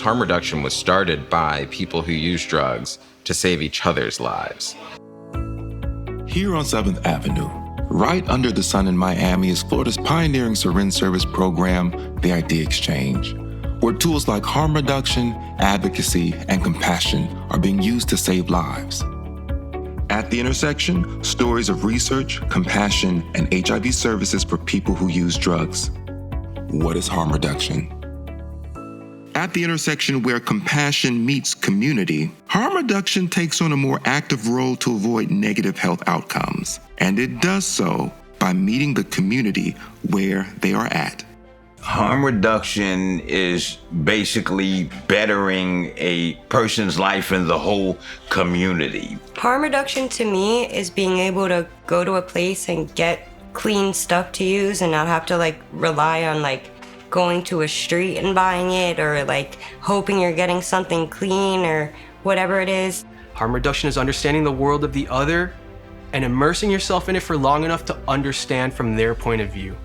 Harm reduction was started by people who use drugs to save each other's lives. Here on 7th Avenue, right under the sun in Miami, is Florida's pioneering syringe service program, the ID Exchange, where tools like harm reduction, advocacy, and compassion are being used to save lives. At the intersection, stories of research, compassion, and HIV services for people who use drugs. What is harm reduction? At the intersection where compassion meets community, harm reduction takes on a more active role to avoid negative health outcomes. And it does so by meeting the community where they are at. Harm reduction is basically bettering a person's life and the whole community. Harm reduction to me is being able to go to a place and get clean stuff to use and not have to rely on going to a street and buying it, or hoping you're getting something clean or whatever it is. Harm reduction is understanding the world of the other and immersing yourself in it for long enough to understand from their point of view.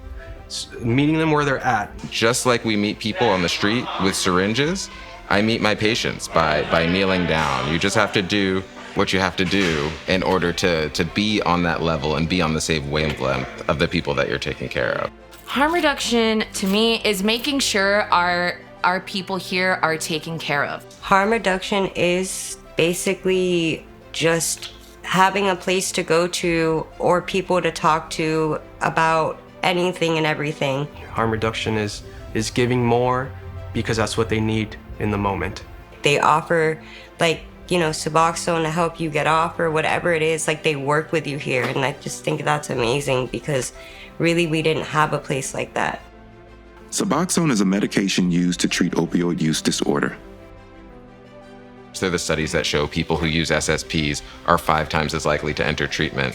Meeting them where they're at. Just like we meet people on the street with syringes, I meet my patients by kneeling down. You just have to do what you have to do in order to be on that level and be on the same wavelength of the people that you're taking care of. Harm reduction to me is making sure our people here are taken care of. Harm reduction is basically just having a place to go to or people to talk to about anything and everything. Harm reduction is giving more because that's what they need in the moment. They offer Suboxone to help you get off or whatever it is. They work with you here, and I just think that's amazing because really we didn't have a place like that. Suboxone is a medication used to treat opioid use disorder. So the studies that show people who use SSPs are 5 times as likely to enter treatment.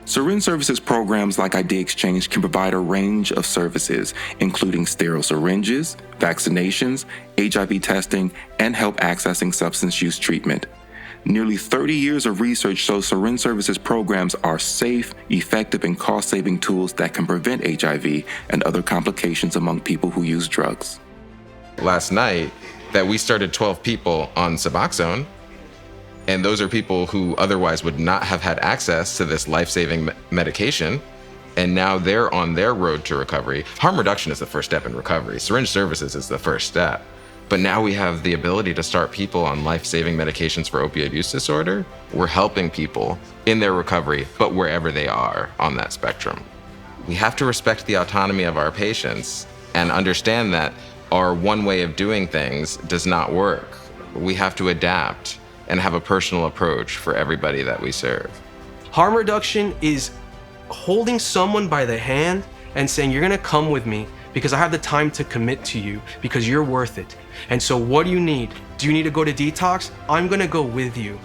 Syringe services programs like ID Exchange can provide a range of services, including sterile syringes, vaccinations, HIV testing, and help accessing substance use treatment. Nearly 30 years of research shows syringe services programs are safe, effective, and cost-saving tools that can prevent HIV and other complications among people who use drugs. Last night, that we started 12 people on Suboxone, and those are people who otherwise would not have had access to this life-saving medication, and now they're on their road to recovery. Harm reduction is the first step in recovery. Syringe services is the first step. But now we have the ability to start people on life-saving medications for opioid use disorder. We're helping people in their recovery, but wherever they are on that spectrum. We have to respect the autonomy of our patients and understand that our one way of doing things does not work. We have to adapt and have a personal approach for everybody that we serve. Harm reduction is holding someone by the hand and saying, you're gonna come with me because I have the time to commit to you because you're worth it. And so what do you need? Do you need to go to detox? I'm gonna go with you.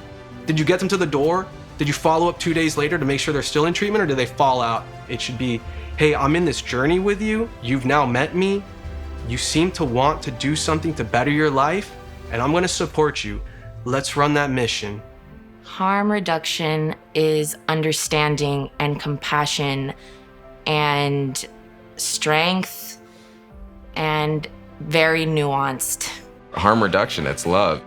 Did you get them to the door? Did you follow up 2 days later to make sure they're still in treatment, or did they fall out? It should be, hey, I'm in this journey with you. You've now met me. You seem to want to do something to better your life, and I'm gonna support you. Let's run that mission. Harm reduction is understanding and compassion and strength and very nuanced. Harm reduction, it's love.